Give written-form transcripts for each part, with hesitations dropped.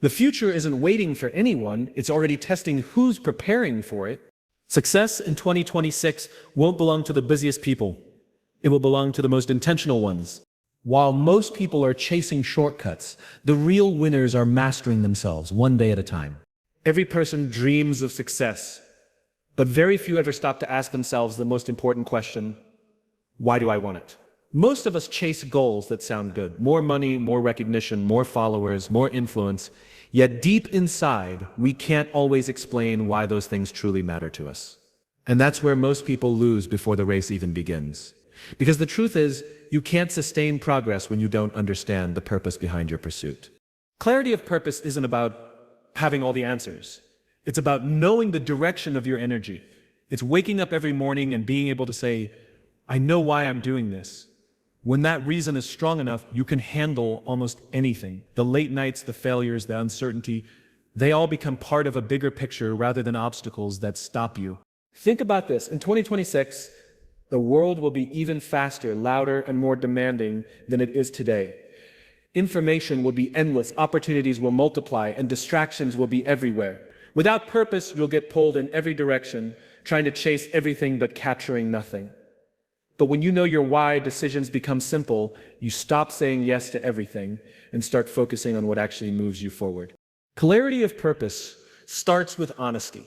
The future isn't waiting for anyone, it's already testing who's preparing for it. Success in 2026 won't belong to the busiest people. It will belong to the most intentional ones. While most people are chasing shortcuts, the real winners are mastering themselves one day at a time. Every person dreams of success, but very few ever stop to ask themselves the most important question: why do I want it? Most of us chase goals that sound good. More money, more recognition, more followers, more influence. Yet deep inside, we can't always explain why those things truly matter to us. And that's where most people lose before the race even begins. Because the truth is, you can't sustain progress when you don't understand the purpose behind your pursuit. Clarity of purpose isn't about having all the answers. It's about knowing the direction of your energy. It's waking up every morning and being able to say, I know why I'm doing this. When that reason is strong enough, you can handle almost anything. The late nights, the failures, the uncertainty, they all become part of a bigger picture rather than obstacles that stop you. Think about this. In 2026, the world will be even faster, louder, and more demanding than it is today. Information will be endless, opportunities will multiply, and distractions will be everywhere. Without purpose, you'll get pulled in every direction, trying to chase everything but capturing nothing. But when you know your why, decisions become simple. You stop saying yes to everything and start focusing on what actually moves you forward. Clarity of purpose starts with honesty.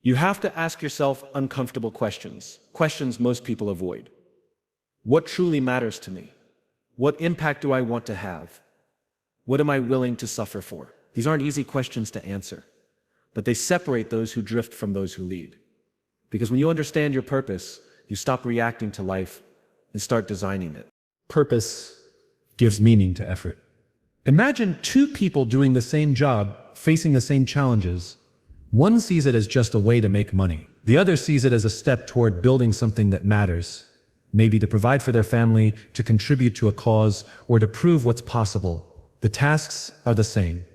You have to ask yourself uncomfortable questions, questions most people avoid. What truly matters to me? What impact do I want to have? What am I willing to suffer for? These aren't easy questions to answer, but they separate those who drift from those who lead. Because when you understand your purpose, you stop reacting to life and start designing it. Purpose gives meaning to effort. Imagine two people doing the same job, facing the same challenges. One sees it as just a way to make money. The other sees it as a step toward building something that matters. Maybe to provide for their family, to contribute to a cause, or to prove what's possible. The tasks are the same,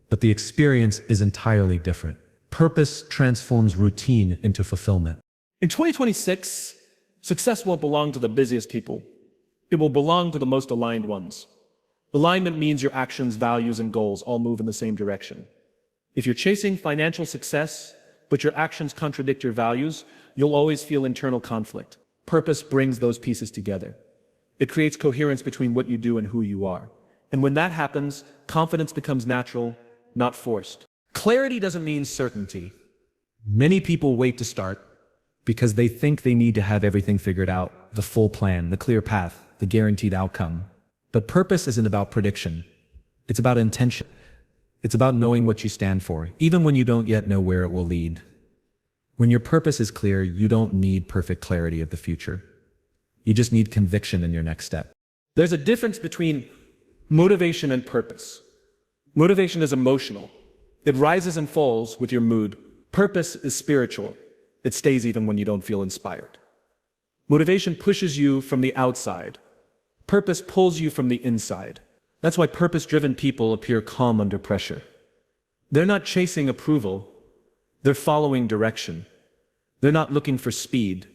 but the experience is entirely different. Purpose transforms routine into fulfillment. In 2026, success won't belong to the busiest people. It will belong to the most aligned ones. Alignment means your actions, values, and goals all move in the same direction. If you're chasing financial success, but your actions contradict your values, you'll always feel internal conflict. Purpose brings those pieces together. It creates coherence between what you do and who you are. And when that happens, confidence becomes natural, not forced. Clarity doesn't mean certainty. Many people wait to start because they think they need to have everything figured out, the full plan, the clear path, the guaranteed outcome. But purpose isn't about prediction. It's about intention. It's about knowing what you stand for, even when you don't yet know where it will lead. When your purpose is clear, you don't need perfect clarity of the future. You just need conviction in your next step. There's a difference between motivation and purpose. Motivation is emotional. It rises and falls with your mood. Purpose is spiritual. It stays even when you don't feel inspired. Motivation pushes you from the outside. Purpose pulls you from the inside. That's why purpose-driven people appear calm under pressure. They're not chasing approval. They're following direction. They're not looking for speed.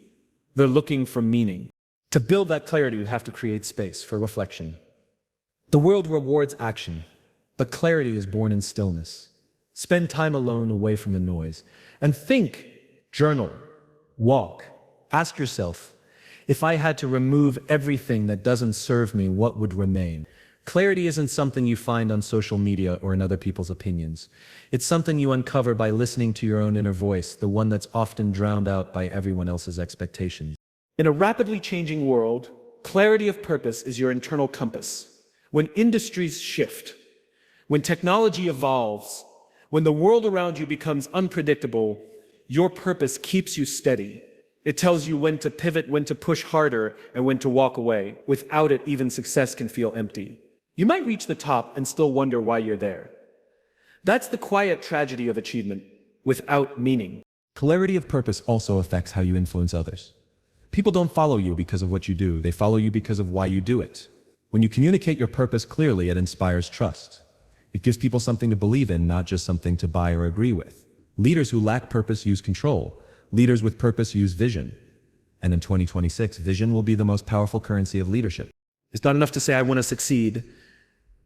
They're looking for meaning. To build that clarity, you have to create space for reflection. The world rewards action, but clarity is born in stillness. Spend time alone away from the noise and think. Journal, walk, ask yourself, if I had to remove everything that doesn't serve me, what would remain? Clarity isn't something you find on social media or in other people's opinions. It's something you uncover by listening to your own inner voice, the one that's often drowned out by everyone else's expectations. In a rapidly changing world, clarity of purpose is your internal compass. When industries shift, when technology evolves, when the world around you becomes unpredictable, your purpose keeps you steady. It tells you when to pivot, when to push harder, and when to walk away. Without it, even success can feel empty. You might reach the top and still wonder why you're there. That's the quiet tragedy of achievement without meaning. Clarity of purpose also affects how you influence others. People don't follow you because of what you do. They follow you because of why you do it. When you communicate your purpose clearly, it inspires trust. It gives people something to believe in, not just something to buy or agree with. Leaders who lack purpose use control. Leaders with purpose use vision. And in 2026, vision will be the most powerful currency of leadership. It's not enough to say, I want to succeed.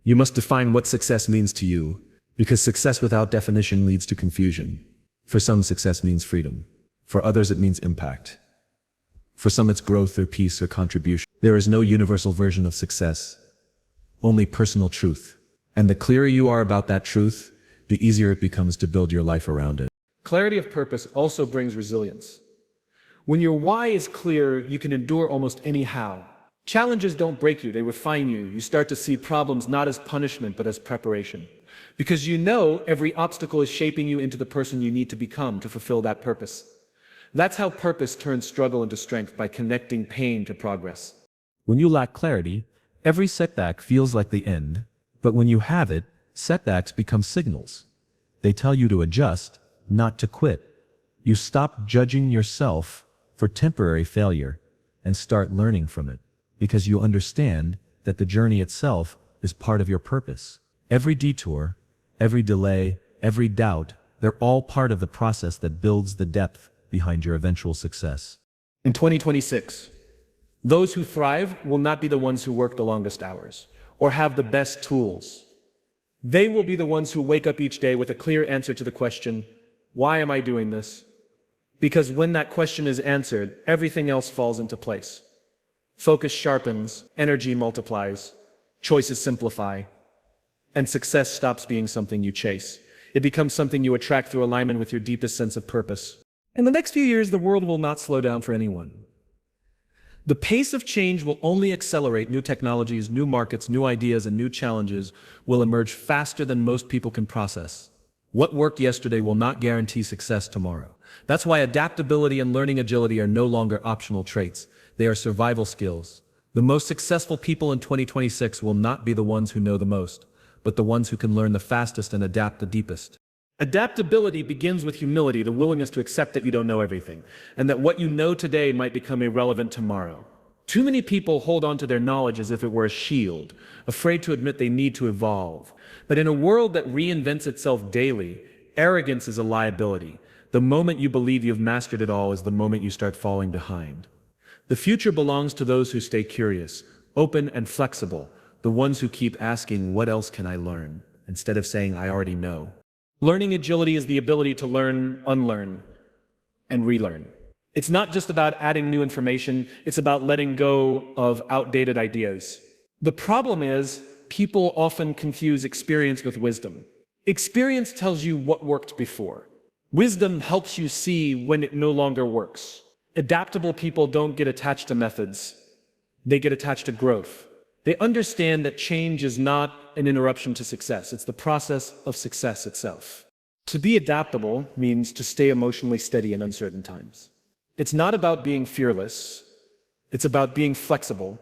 You must define what success means to you. Because success without definition leads to confusion. For some, success means freedom. For others, it means impact. For some, it's growth or peace or contribution. There is no universal version of success, only personal truth. And the clearer you are about that truth, the easier it becomes to build your life around it. Clarity of purpose also brings resilience. When your why is clear, you can endure almost any how. Challenges don't break you, they refine you. You start to see problems not as punishment, but as preparation. Because you know every obstacle is shaping you into the person you need to become to fulfill that purpose. That's how purpose turns struggle into strength, by connecting pain to progress. When you lack clarity, every setback feels like the end. But when you have it, setbacks become signals. They tell you to adjust, not to quit. You stop judging yourself for temporary failure and start learning from it, because you understand that the journey itself is part of your purpose. Every detour, every delay, every doubt, they're all part of the process that builds the depth behind your eventual success. In 2026, those who thrive will not be the ones who work the longest hours or have the best tools. They will be the ones who wake up each day with a clear answer to the question, why am I doing this? Because when that question is answered, everything else falls into place. Focus sharpens, energy multiplies, choices simplify, and success stops being something you chase. It becomes something you attract through alignment with your deepest sense of purpose. In the next few years, the world will not slow down for anyone. The pace of change will only accelerate. New technologies, new markets, new ideas, and new challenges will emerge faster than most people can process. What worked yesterday will not guarantee success tomorrow. That's why adaptability and learning agility are no longer optional traits. They are survival skills. The most successful people in 2026 will not be the ones who know the most, but the ones who can learn the fastest and adapt the deepest. Adaptability begins with humility, the willingness to accept that you don't know everything, and that what you know today might become irrelevant tomorrow. Too many people hold on to their knowledge as if it were a shield, afraid to admit they need to evolve. But in a world that reinvents itself daily, arrogance is a liability. The moment you believe you've mastered it all is the moment you start falling behind. The future belongs to those who stay curious, open and flexible, the ones who keep asking, what else can I learn, instead of saying, I already know. Learning agility is the ability to learn, unlearn, and relearn. It's not just about adding new information, it's about letting go of outdated ideas. The problem is, people often confuse experience with wisdom. Experience tells you what worked before. Wisdom helps you see when it no longer works. Adaptable people don't get attached to methods. They get attached to growth. They understand that change is not an interruption to success. It's the process of success itself. To be adaptable means to stay emotionally steady in uncertain times. It's not about being fearless. It's about being flexible.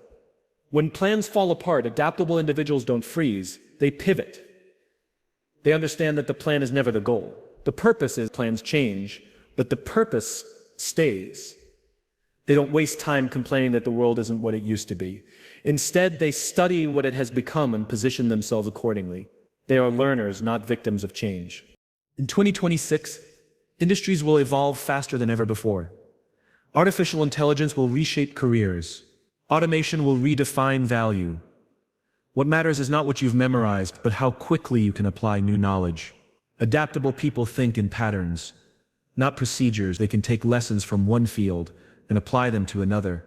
When plans fall apart, adaptable individuals don't freeze. They pivot. They understand that the plan is never the goal. The purpose is plans change, but the purpose stays. They don't waste time complaining that the world isn't what it used to be. Instead, they study what it has become and position themselves accordingly. They are learners, not victims of change. In 2026, industries will evolve faster than ever before. Artificial intelligence will reshape careers. Automation will redefine value. What matters is not what you've memorized, but how quickly you can apply new knowledge. Adaptable people think in patterns, not procedures. They can take lessons from one field and apply them to another.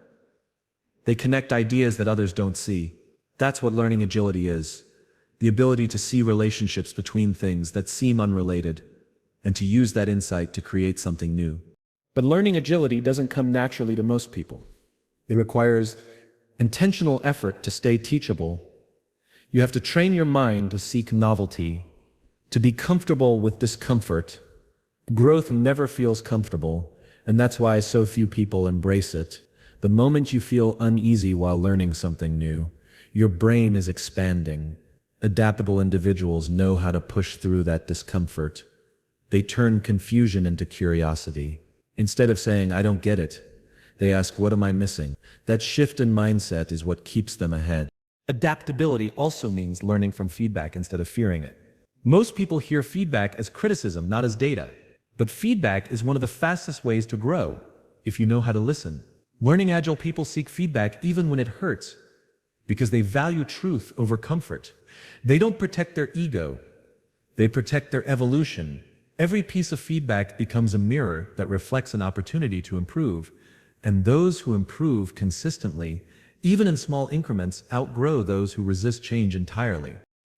They connect ideas that others don't see. That's what learning agility is. The ability to see relationships between things that seem unrelated, and to use that insight to create something new. But learning agility doesn't come naturally to most people. It requires intentional effort to stay teachable. You have to train your mind to seek novelty, to be comfortable with discomfort. Growth never feels comfortable, and that's why so few people embrace it. The moment you feel uneasy while learning something new, your brain is expanding. Adaptable individuals know how to push through that discomfort. They turn confusion into curiosity. Instead of saying, I don't get it, they ask, what am I missing? That shift in mindset is what keeps them ahead. Adaptability also means learning from feedback instead of fearing it. Most people hear feedback as criticism, not as data. But feedback is one of the fastest ways to grow, if you know how to listen. Learning agile people seek feedback even when it hurts, because they value truth over comfort. They don't protect their ego. They protect their evolution. Every piece of feedback becomes a mirror that reflects an opportunity to improve, and those who improve consistently, even in small increments, outgrow those who resist change entirely.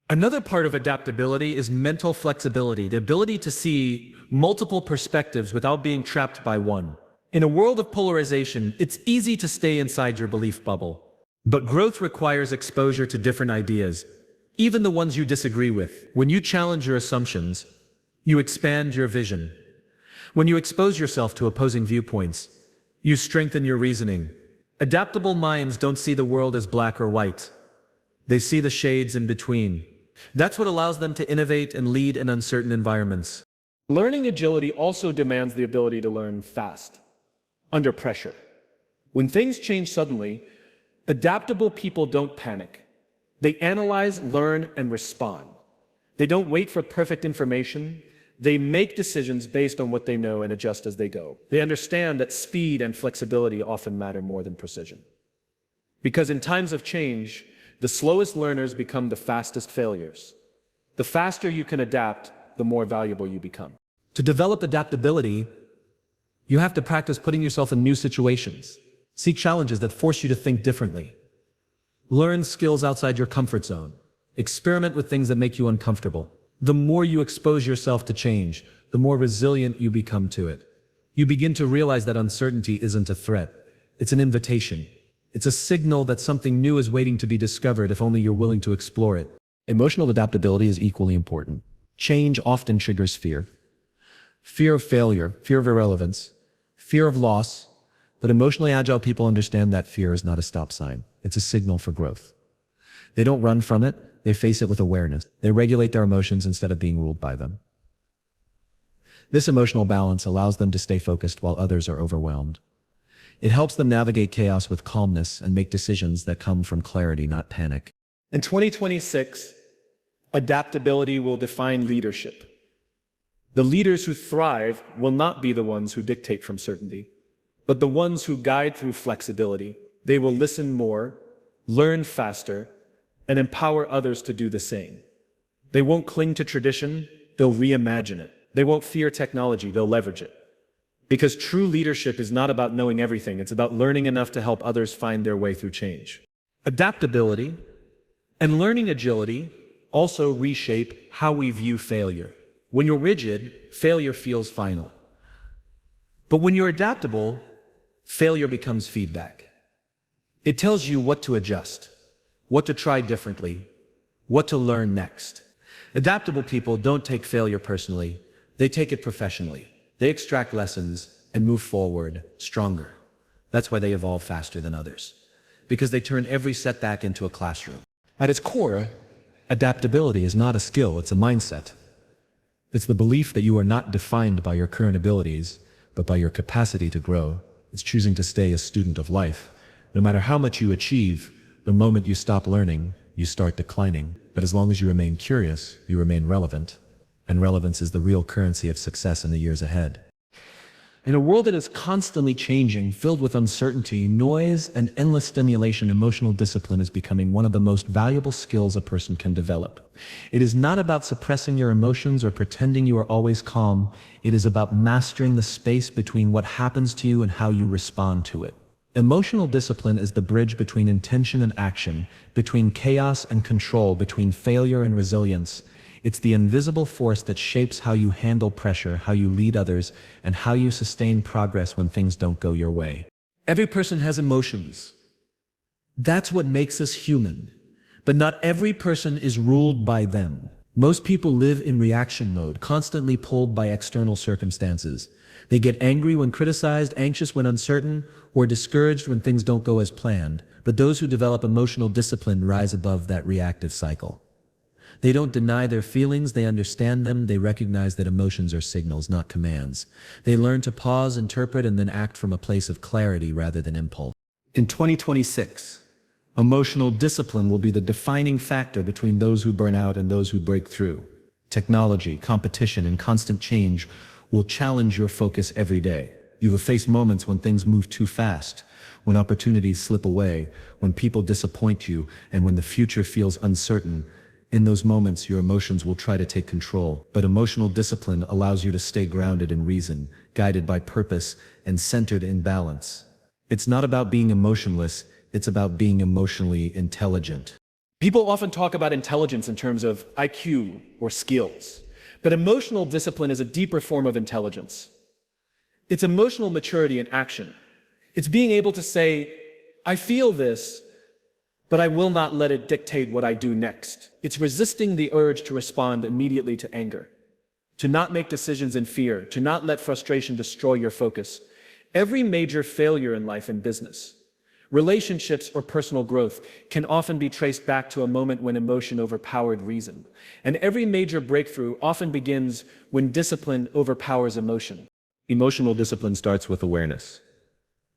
Another part of adaptability is mental flexibility, the ability to see multiple perspectives without being trapped by one. In a world of polarization, it's easy to stay inside your belief bubble. But growth requires exposure to different ideas, even the ones you disagree with. When you challenge your assumptions, you expand your vision. When you expose yourself to opposing viewpoints, you strengthen your reasoning. Adaptable minds don't see the world as black or white. They see the shades in between. That's what allows them to innovate and lead in uncertain environments. Learning agility also demands the ability to learn fast, under pressure. When things change suddenly, adaptable people don't panic. They analyze, learn, and respond. They don't wait for perfect information. They make decisions based on what they know and adjust as they go. They understand that speed and flexibility often matter more than precision. Because in times of change, the slowest learners become the fastest failures. The faster you can adapt, the more valuable you become. To develop adaptability, you have to practice putting yourself in new situations. Seek challenges that force you to think differently. Learn skills outside your comfort zone. Experiment with things that make you uncomfortable. The more you expose yourself to change, the more resilient you become to it. You begin to realize that uncertainty isn't a threat. It's an invitation. It's a signal that something new is waiting to be discovered if only you're willing to explore it. Emotional adaptability is equally important. Change often triggers fear. Fear of failure, fear of irrelevance, fear of loss. But emotionally agile people understand that fear is not a stop sign. It's a signal for growth. They don't run from it. They face it with awareness. They regulate their emotions instead of being ruled by them. This emotional balance allows them to stay focused while others are overwhelmed. It helps them navigate chaos with calmness and make decisions that come from clarity, not panic. In 2026, adaptability will define leadership. The leaders who thrive will not be the ones who dictate from certainty, but the ones who guide through flexibility. They will listen more, learn faster, and empower others to do the same. They won't cling to tradition, they'll reimagine it. They won't fear technology, they'll leverage it. Because true leadership is not about knowing everything, it's about learning enough to help others find their way through change. Adaptability and learning agility also reshape how we view failure. When you're rigid, failure feels final. But when you're adaptable, failure becomes feedback. It tells you what to adjust, what to try differently, what to learn next. Adaptable people don't take failure personally, they take it professionally. They extract lessons and move forward stronger. That's why they evolve faster than others, because they turn every setback into a classroom. At its core, adaptability is not a skill, it's a mindset. It's the belief that you are not defined by your current abilities, but by your capacity to grow. It's choosing to stay a student of life. No matter how much you achieve, the moment you stop learning, you start declining. But as long as you remain curious, you remain relevant. And relevance is the real currency of success in the years ahead. In a world that is constantly changing, filled with uncertainty, noise, and endless stimulation, emotional discipline is becoming one of the most valuable skills a person can develop. It is not about suppressing your emotions or pretending you are always calm. It is about mastering the space between what happens to you and how you respond to it. Emotional discipline is the bridge between intention and action, between chaos and control, between failure and resilience. It's the invisible force that shapes how you handle pressure, how you lead others, and how you sustain progress when things don't go your way. Every person has emotions. That's what makes us human. But not every person is ruled by them. Most people live in reaction mode, constantly pulled by external circumstances. They get angry when criticized, anxious when uncertain, or discouraged when things don't go as planned. But those who develop emotional discipline rise above that reactive cycle. They don't deny their feelings, they understand them, they recognize that emotions are signals, not commands. They learn to pause, interpret, and then act from a place of clarity rather than impulse. In 2026, emotional discipline will be the defining factor between those who burn out and those who break through. Technology, competition, and constant change will challenge your focus every day. You will face moments when things move too fast, when opportunities slip away, when people disappoint you, and when the future feels uncertain. In those moments, your emotions will try to take control, but emotional discipline allows you to stay grounded in reason, guided by purpose, and centered in balance. It's not about being emotionless, it's about being emotionally intelligent. People often talk about intelligence in terms of IQ or skills, but emotional discipline is a deeper form of intelligence. It's emotional maturity in action. It's being able to say, I feel this, but I will not let it dictate what I do next. It's resisting the urge to respond immediately to anger, to not make decisions in fear, to not let frustration destroy your focus. Every major failure in life and business, relationships, or personal growth can often be traced back to a moment when emotion overpowered reason. And every major breakthrough often begins when discipline overpowers emotion. Emotional discipline starts with awareness.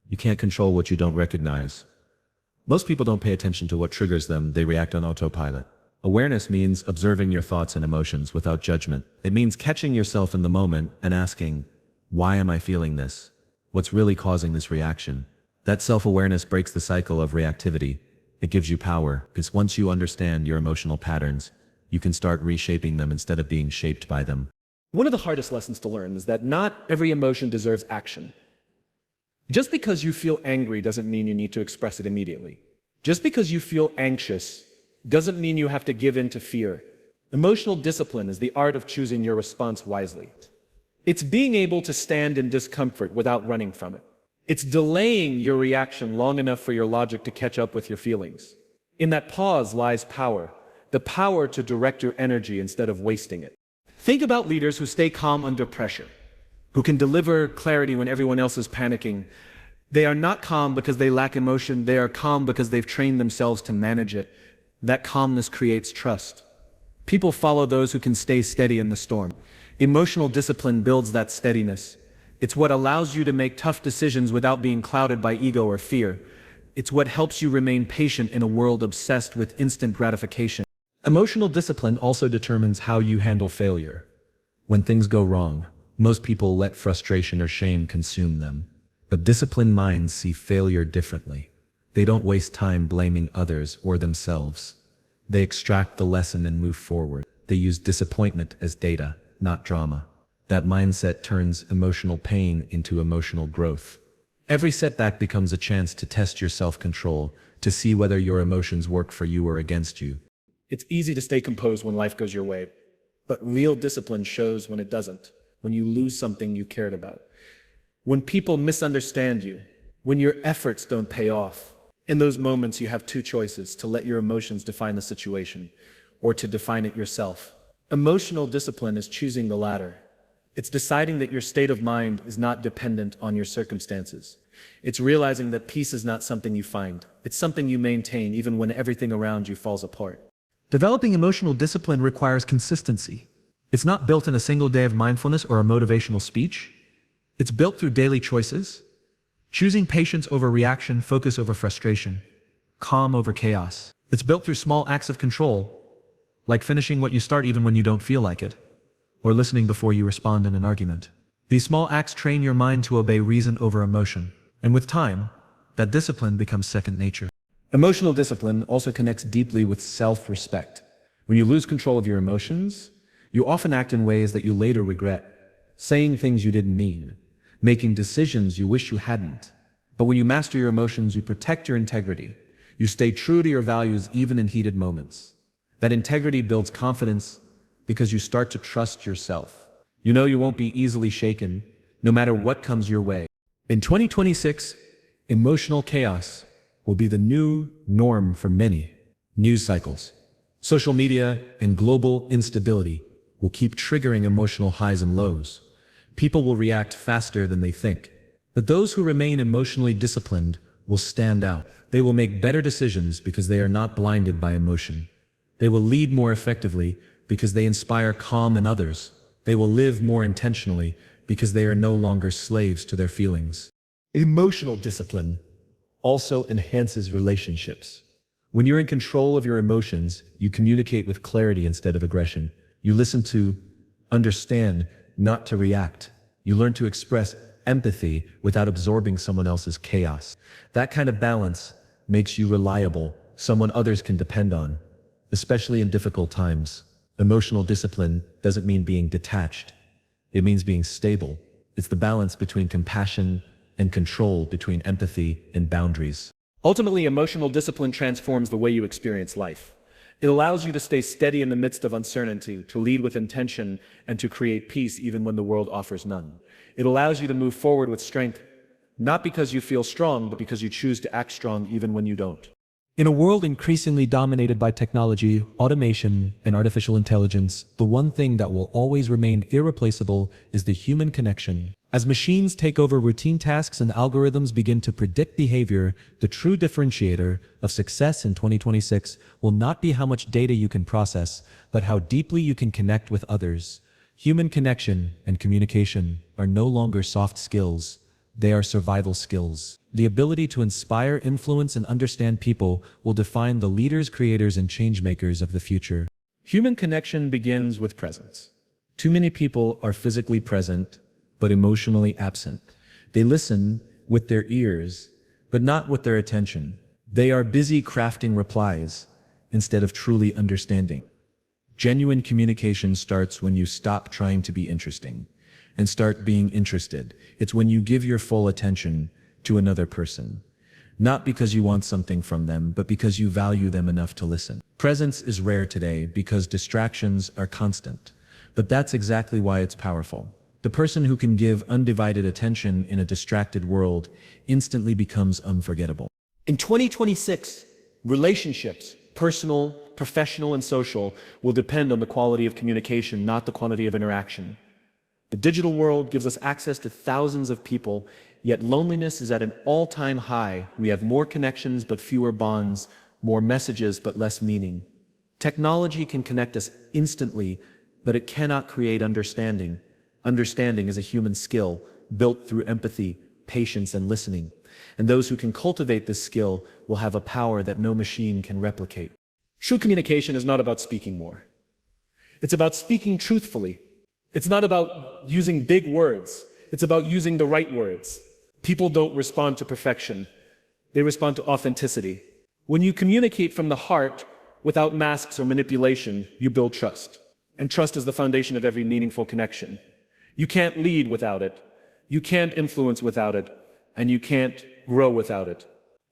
You can't control what you don't recognize. Most people don't pay attention to what triggers them, they react on autopilot. Awareness means observing your thoughts and emotions without judgment. It means catching yourself in the moment and asking, why am I feeling this? What's really causing this reaction? That self-awareness breaks the cycle of reactivity. It gives you power, because once you understand your emotional patterns, you can start reshaping them instead of being shaped by them. One of the hardest lessons to learn is that not every emotion deserves action. Just because you feel angry doesn't mean you need to express it immediately. Just because you feel anxious doesn't mean you have to give in to fear. Emotional discipline is the art of choosing your response wisely. It's being able to stand in discomfort without running from it. It's delaying your reaction long enough for your logic to catch up with your feelings. In that pause lies power, the power to direct your energy instead of wasting it. Think about leaders who stay calm under pressure, who can deliver clarity when everyone else is panicking. They are not calm because they lack emotion, they are calm because they've trained themselves to manage it. That calmness creates trust. People follow those who can stay steady in the storm. Emotional discipline builds that steadiness. It's what allows you to make tough decisions without being clouded by ego or fear. It's what helps you remain patient in a world obsessed with instant gratification. Emotional discipline also determines how you handle failure. When things go wrong, most people let frustration or shame consume them. But disciplined minds see failure differently. They don't waste time blaming others or themselves. They extract the lesson and move forward. They use disappointment as data, not drama. That mindset turns emotional pain into emotional growth. Every setback becomes a chance to test your self-control, to see whether your emotions work for you or against you. It's easy to stay composed when life goes your way, but real discipline shows when it doesn't, when you lose something you cared about, when people misunderstand you, when your efforts don't pay off. In those moments, you have two choices: to let your emotions define the situation, or to define it yourself. Emotional discipline is choosing the latter. It's deciding that your state of mind is not dependent on your circumstances. It's realizing that peace is not something you find. It's something you maintain even when everything around you falls apart. Developing emotional discipline requires consistency. It's not built in a single day of mindfulness or a motivational speech. It's built through daily choices. Choosing patience over reaction, focus over frustration, calm over chaos. It's built through small acts of control, like finishing what you start even when you don't feel like it, or listening before you respond in an argument. These small acts train your mind to obey reason over emotion. And with time, that discipline becomes second nature. Emotional discipline also connects deeply with self-respect. When you lose control of your emotions, you often act in ways that you later regret, saying things you didn't mean, making decisions you wish you hadn't. But when you master your emotions, you protect your integrity. You stay true to your values even in heated moments. That integrity builds confidence because you start to trust yourself. You know you won't be easily shaken, no matter what comes your way. In 2026, emotional chaos will be the new norm for many. News cycles, social media, and global instability will keep triggering emotional highs and lows. People will react faster than they think. But those who remain emotionally disciplined will stand out. They will make better decisions because they are not blinded by emotion. They will lead more effectively because they inspire calm in others. They will live more intentionally because they are no longer slaves to their feelings. Emotional discipline also enhances relationships. When you're in control of your emotions, you communicate with clarity instead of aggression. You listen to understand, not to react. You learn to express empathy without absorbing someone else's chaos. That kind of balance makes you reliable, someone others can depend on. especially in difficult times. Emotional discipline doesn't mean being detached. It means being stable. It's the balance between compassion and control, between empathy and boundaries. Ultimately, emotional discipline transforms the way you experience life. It allows you to stay steady in the midst of uncertainty, to lead with intention, and to create peace even when the world offers none. It allows you to move forward with strength, not because you feel strong, but because you choose to act strong even when you don't. In a world increasingly dominated by technology, automation, and artificial intelligence, the one thing that will always remain irreplaceable is the human connection. As machines take over routine tasks and algorithms begin to predict behavior, the true differentiator of success in 2026 will not be how much data you can process, but how deeply you can connect with others. Human connection and communication are no longer soft skills. They are survival skills. The ability to inspire, influence, and understand people will define the leaders, creators, and changemakers of the future. Human connection begins with presence. Too many people are physically present, but emotionally absent. They listen with their ears, but not with their attention. They are busy crafting replies instead of truly understanding. Genuine communication starts when you stop trying to be interesting and start being interested. It's when you give your full attention to another person, not because you want something from them, but because you value them enough to listen. Presence is rare today because distractions are constant, but that's exactly why it's powerful. The person who can give undivided attention in a distracted world instantly becomes unforgettable. In 2026, relationships, personal, professional, and social, will depend on the quality of communication, not the quantity of interaction. The digital world gives us access to thousands of people, yet loneliness is at an all-time high. We have more connections but fewer bonds, more messages but less meaning. Technology can connect us instantly, but it cannot create understanding. Understanding is a human skill built through empathy, patience, and listening. And those who can cultivate this skill will have a power that no machine can replicate. True communication is not about speaking more. It's about speaking truthfully. It's not about using big words. It's about using the right words. People don't respond to perfection. They respond to authenticity. When you communicate from the heart, without masks or manipulation, you build trust. And trust is the foundation of every meaningful connection. You can't lead without it. You can't influence without it. And you can't grow without it.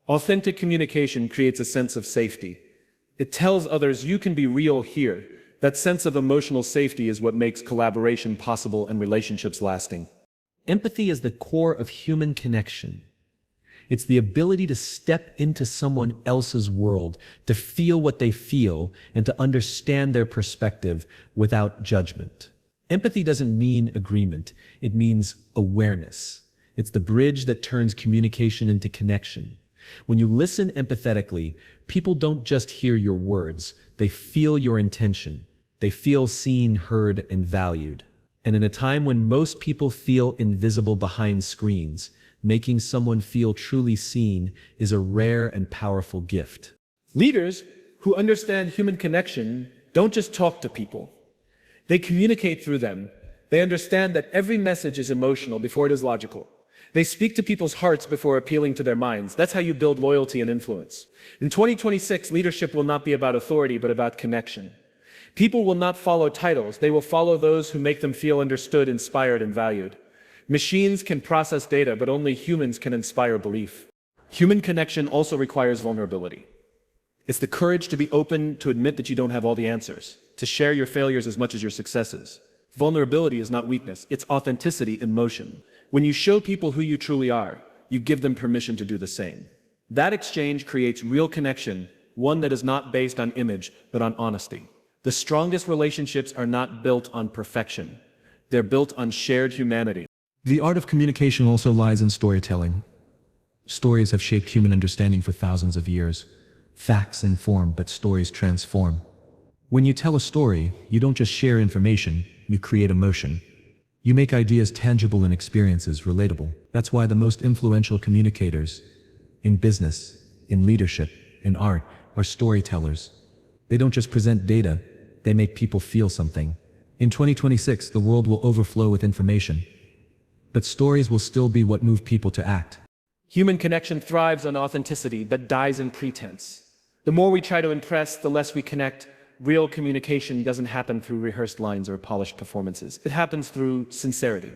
Authentic communication creates a sense of safety. It tells others you can be real here. That sense of emotional safety is what makes collaboration possible and relationships lasting. Empathy is the core of human connection. It's the ability to step into someone else's world, to feel what they feel, and to understand their perspective without judgment. Empathy doesn't mean agreement. It means awareness. It's the bridge that turns communication into connection. When you listen empathetically, people don't just hear your words, they feel your intention. They feel seen, heard, and valued. And in a time when most people feel invisible behind screens, making someone feel truly seen is a rare and powerful gift. Leaders who understand human connection don't just talk to people. They communicate through them. They understand that every message is emotional before it is logical. They speak to people's hearts before appealing to their minds. That's how you build loyalty and influence. In 2026, leadership will not be about authority, but about connection. People will not follow titles. They will follow those who make them feel understood, inspired, and valued. Machines can process data, but only humans can inspire belief. Human connection also requires vulnerability. It's the courage to be open, to admit that you don't have all the answers, to share your failures as much as your successes. Vulnerability is not weakness, it's authenticity in motion. When you show people who you truly are, you give them permission to do the same. That exchange creates real connection, one that is not based on image, but on honesty. The strongest relationships are not built on perfection. They're built on shared humanity. The art of communication also lies in storytelling. Stories have shaped human understanding for thousands of years. Facts inform, but stories transform. When you tell a story, you don't just share information, you create emotion. You make ideas tangible and experiences relatable. That's why the most influential communicators in business, in leadership, in art are storytellers. They don't just present data, they make people feel something. In 2026, the world will overflow with information, but stories will still be what move people to act. Human connection thrives on authenticity that dies in pretense. The more we try to impress, the less we connect. Real communication doesn't happen through rehearsed lines or polished performances. It happens through sincerity.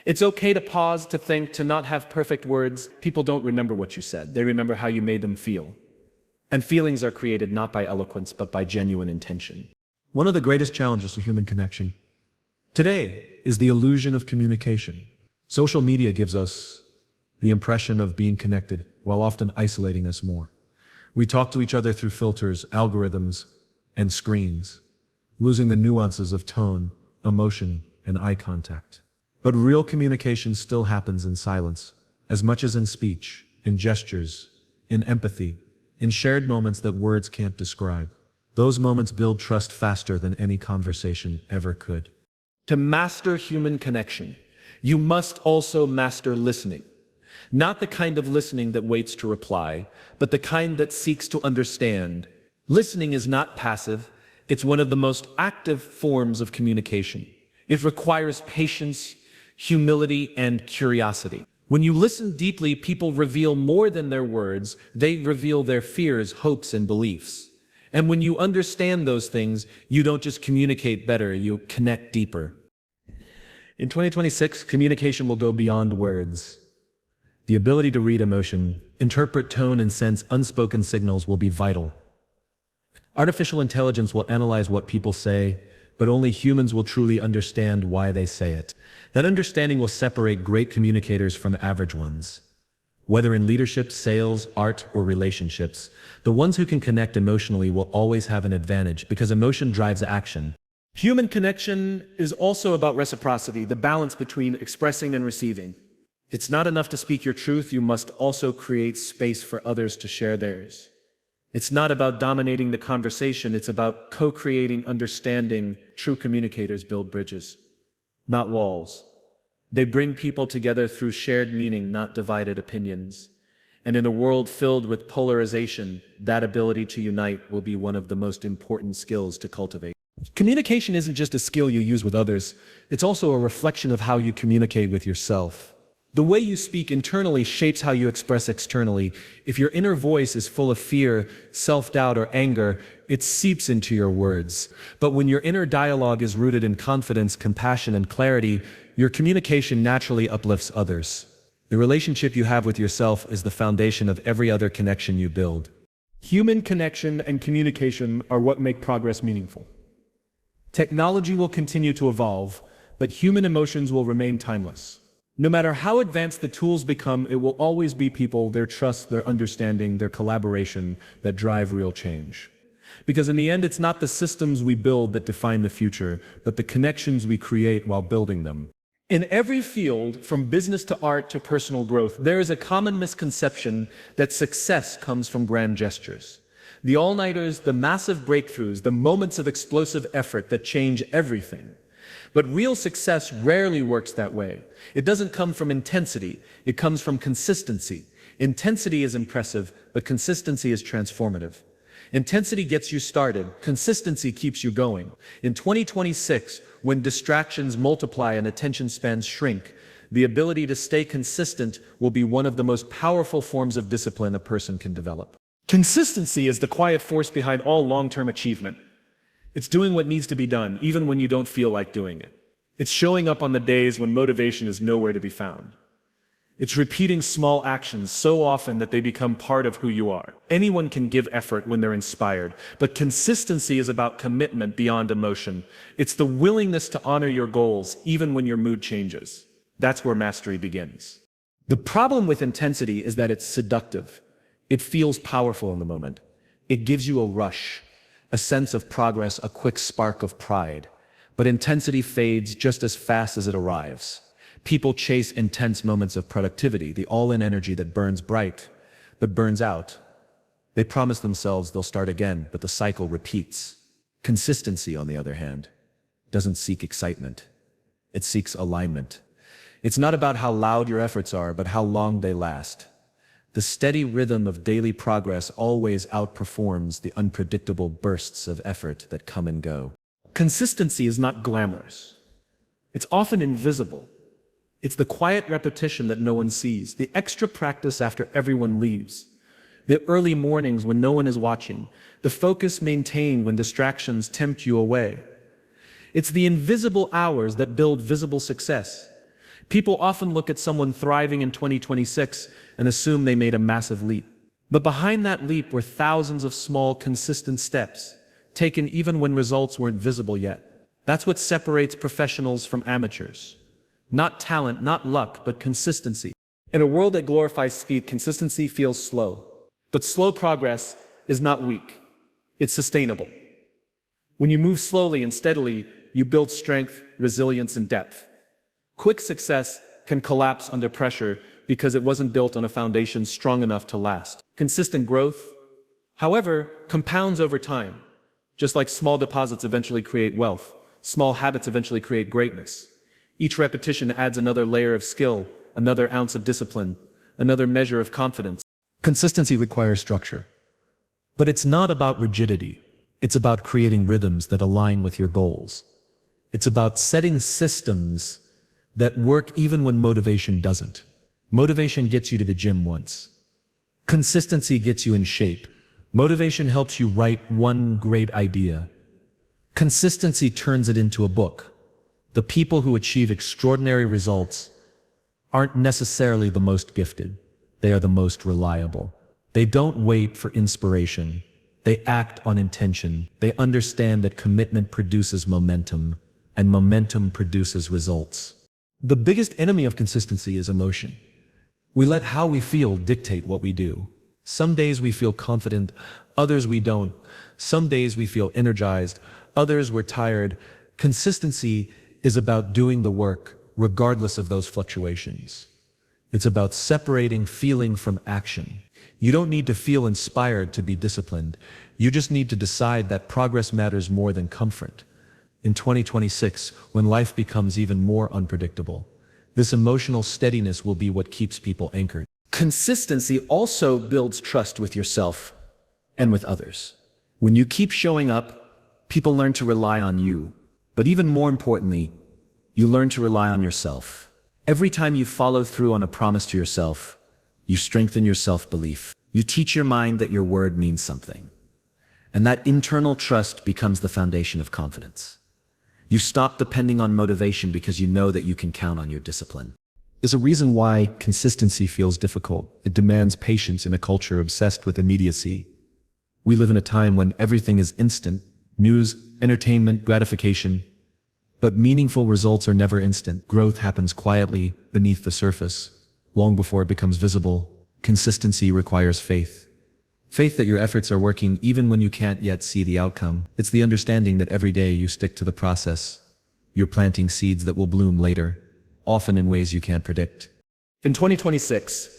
It's okay to pause, to think, to not have perfect words. People don't remember what you said. They remember how you made them feel. And feelings are created not by eloquence, but by genuine intention. One of the greatest challenges to human connection today is the illusion of communication. Social media gives us the impression of being connected while often isolating us more. We talk to each other through filters, algorithms, and screens, losing the nuances of tone, emotion, and eye contact. But real communication still happens in silence, as much as in speech, in gestures, in empathy, in shared moments that words can't describe. Those moments build trust faster than any conversation ever could. To master human connection, you must also master listening. Not the kind of listening that waits to reply, but the kind that seeks to understand. Listening is not passive. It's one of the most active forms of communication. It requires patience, humility, and curiosity. When you listen deeply, people reveal more than their words. They reveal their fears, hopes, and beliefs. And when you understand those things, you don't just communicate better, you connect deeper. In 2026, communication will go beyond words. The ability to read emotion, interpret tone, and sense unspoken signals will be vital. Artificial intelligence will analyze what people say, but only humans will truly understand why they say it. That understanding will separate great communicators from average ones. Whether in leadership, sales, art, or relationships, the ones who can connect emotionally will always have an advantage because emotion drives action. Human connection is also about reciprocity, the balance between expressing and receiving. It's not enough to speak your truth, you must also create space for others to share theirs. It's not about dominating the conversation, it's about co-creating understanding. True communicators build bridges, not walls. They bring people together through shared meaning, not divided opinions. And in a world filled with polarization, that ability to unite will be one of the most important skills to cultivate. Communication isn't just a skill you use with others, it's also a reflection of how you communicate with yourself. The way you speak internally shapes how you express externally. If your inner voice is full of fear, self-doubt, or anger, it seeps into your words. But when your inner dialogue is rooted in confidence, compassion, and clarity, your communication naturally uplifts others. The relationship you have with yourself is the foundation of every other connection you build. Human connection and communication are what make progress meaningful. Technology will continue to evolve, but human emotions will remain timeless. No matter how advanced the tools become, it will always be people, their trust, their understanding, their collaboration that drive real change. Because in the end, it's not the systems we build that define the future, but the connections we create while building them. In every field, from business to art to personal growth, there is a common misconception that success comes from grand gestures. The all-nighters, the massive breakthroughs, the moments of explosive effort that change everything. But real success rarely works that way. It doesn't come from intensity, it comes from consistency. Intensity is impressive, but consistency is transformative. Intensity gets you started, consistency keeps you going. In 2026, when distractions multiply and attention spans shrink, the ability to stay consistent will be one of the most powerful forms of discipline a person can develop. Consistency is the quiet force behind all long-term achievement. It's doing what needs to be done, even when you don't feel like doing it. It's showing up on the days when motivation is nowhere to be found. It's repeating small actions so often that they become part of who you are. Anyone can give effort when they're inspired, but consistency is about commitment beyond emotion. It's the willingness to honor your goals, even when your mood changes. That's where mastery begins. The problem with intensity is that it's seductive. It feels powerful in the moment. It gives you a rush, a sense of progress, a quick spark of pride. But intensity fades just as fast as it arrives. People chase intense moments of productivity, the all-in energy that burns bright, but burns out. They promise themselves they'll start again, but the cycle repeats. Consistency, on the other hand, doesn't seek excitement. It seeks alignment. It's not about how loud your efforts are, but how long they last. The steady rhythm of daily progress always outperforms the unpredictable bursts of effort that come and go. Consistency is not glamorous. It's often invisible. It's the quiet repetition that no one sees, the extra practice after everyone leaves. the early mornings when no one is watching, the focus maintained when distractions tempt you away. It's the invisible hours that build visible success. People often look at someone thriving in 2026 and assume they made a massive leap. But behind that leap were thousands of small, consistent steps, taken even when results weren't visible yet. That's what separates professionals from amateurs. Not talent, not luck, but consistency. In a world that glorifies speed, consistency feels slow. But slow progress is not weak. It's sustainable. When you move slowly and steadily, you build strength, resilience, and depth. Quick success can collapse under pressure because it wasn't built on a foundation strong enough to last. Consistent growth, however, compounds over time. Just like small deposits eventually create wealth, small habits eventually create greatness. Each repetition adds another layer of skill, another ounce of discipline, another measure of confidence. Consistency requires structure. But it's not about rigidity. It's about creating rhythms that align with your goals. It's about setting systems that work even when motivation doesn't. Motivation gets you to the gym once. Consistency gets you in shape. Motivation helps you write one great idea. Consistency turns it into a book. The people who achieve extraordinary results aren't necessarily the most gifted. They are the most reliable. They don't wait for inspiration. They act on intention. They understand that commitment produces momentum, and momentum produces results. The biggest enemy of consistency is emotion. We let how we feel dictate what we do. Some days we feel confident, others we don't. Some days we feel energized, others we're tired. Consistency is about doing the work regardless of those fluctuations. It's about separating feeling from action. You don't need to feel inspired to be disciplined. You just need to decide that progress matters more than comfort. In 2026, when life becomes even more unpredictable, this emotional steadiness will be what keeps people anchored. Consistency also builds trust with yourself and with others. When you keep showing up, people learn to rely on you. But even more importantly, you learn to rely on yourself. Every time you follow through on a promise to yourself, you strengthen your self-belief. You teach your mind that your word means something. And that internal trust becomes the foundation of confidence. You stop depending on motivation because you know that you can count on your discipline. There's a reason why consistency feels difficult. It demands patience in a culture obsessed with immediacy. We live in a time when everything is instant: news, entertainment, gratification. But meaningful results are never instant. Growth happens quietly, beneath the surface, long before it becomes visible. Consistency requires faith. Faith that your efforts are working even when you can't yet see the outcome. It's the understanding that every day you stick to the process. You're planting seeds that will bloom later, often in ways you can't predict. In 2026,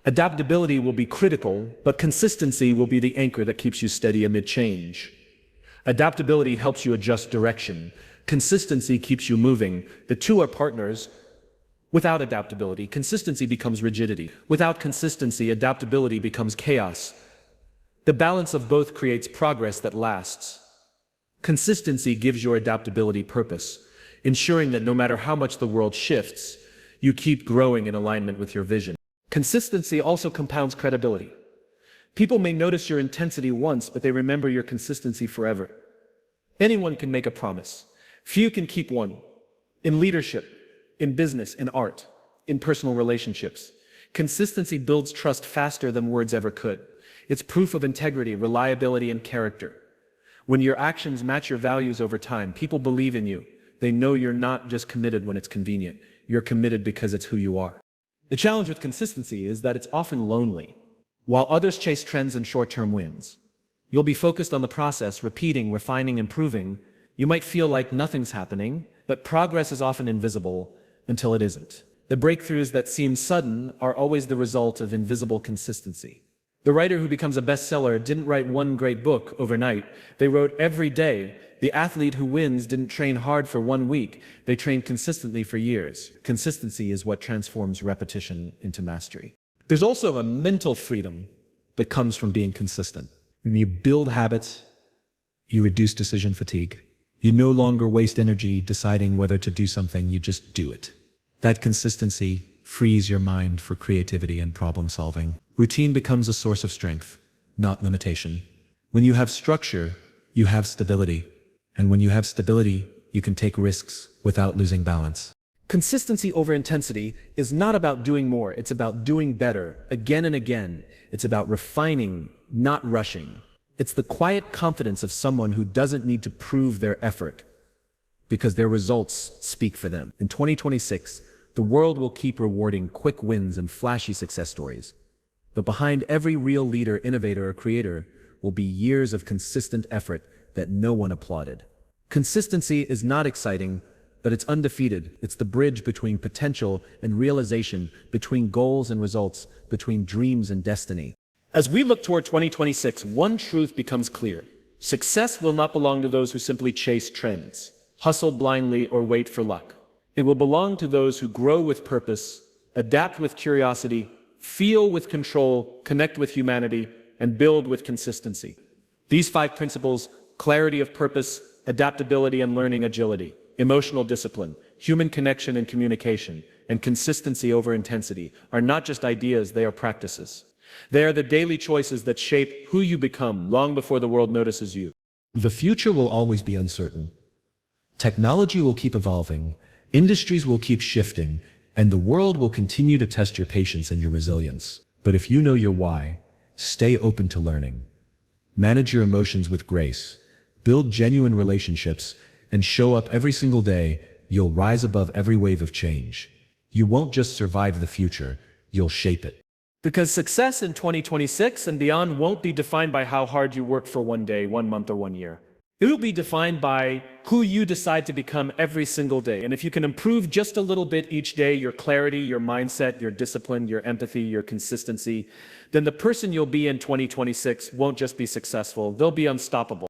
adaptability will be critical, but consistency will be the anchor that keeps you steady amid change. Adaptability helps you adjust direction. Consistency keeps you moving. The two are partners. Without adaptability, consistency becomes rigidity. Without consistency, adaptability becomes chaos. The balance of both creates progress that lasts. Consistency gives your adaptability purpose, ensuring that no matter how much the world shifts, you keep growing in alignment with your vision. Consistency also compounds credibility. People may notice your intensity once, but they remember your consistency forever. Anyone can make a promise. Few can keep one. In leadership, in business, in art, in personal relationships, consistency builds trust faster than words ever could. It's proof of integrity, reliability, and character. When your actions match your values over time, people believe in you. They know you're not just committed when it's convenient. You're committed because it's who you are. The challenge with consistency is that it's often lonely. While others chase trends and short-term wins, you'll be focused on the process, repeating, refining, improving. You might feel like nothing's happening, but progress is often invisible until it isn't. The breakthroughs that seem sudden are always the result of invisible consistency. The writer who becomes a bestseller didn't write one great book overnight. They wrote every day. The athlete who wins didn't train hard for 1 week. They trained consistently for years. Consistency is what transforms repetition into mastery. There's also a mental freedom that comes from being consistent. When you build habits, you reduce decision fatigue. You no longer waste energy deciding whether to do something, you just do it. That consistency frees your mind for creativity and problem solving. Routine becomes a source of strength, not limitation. When you have structure, you have stability. And when you have stability, you can take risks without losing balance. Consistency over intensity is not about doing more, it's about doing better, again and again. It's about refining, not rushing. It's the quiet confidence of someone who doesn't need to prove their effort, because their results speak for them. In 2026, the world will keep rewarding quick wins and flashy success stories. But behind every real leader, innovator, or creator will be years of consistent effort that no one applauded. Consistency is not exciting, but it's undefeated. It's the bridge between potential and realization, between goals and results, between dreams and destiny. As we look toward 2026, one truth becomes clear. Success will not belong to those who simply chase trends, hustle blindly, or wait for luck. It will belong to those who grow with purpose, adapt with curiosity, feel with control, connect with humanity, and build with consistency. These 5 principles: clarity of purpose, adaptability and learning agility, emotional discipline, human connection and communication, and consistency over intensity, are not just ideas, they are practices. They are the daily choices that shape who you become long before the world notices you. The future will always be uncertain. Technology will keep evolving, industries will keep shifting, and the world will continue to test your patience and your resilience. But if you know your why, stay open to learning. Manage your emotions with grace, build genuine relationships, and show up every single day, you'll rise above every wave of change. You won't just survive the future, you'll shape it. Because success in 2026 and beyond won't be defined by how hard you work for one day, 1 month, or 1 year. It will be defined by who you decide to become every single day. And if you can improve just a little bit each day, your clarity, your mindset, your discipline, your empathy, your consistency, then the person you'll be in 2026 won't just be successful, they'll be unstoppable.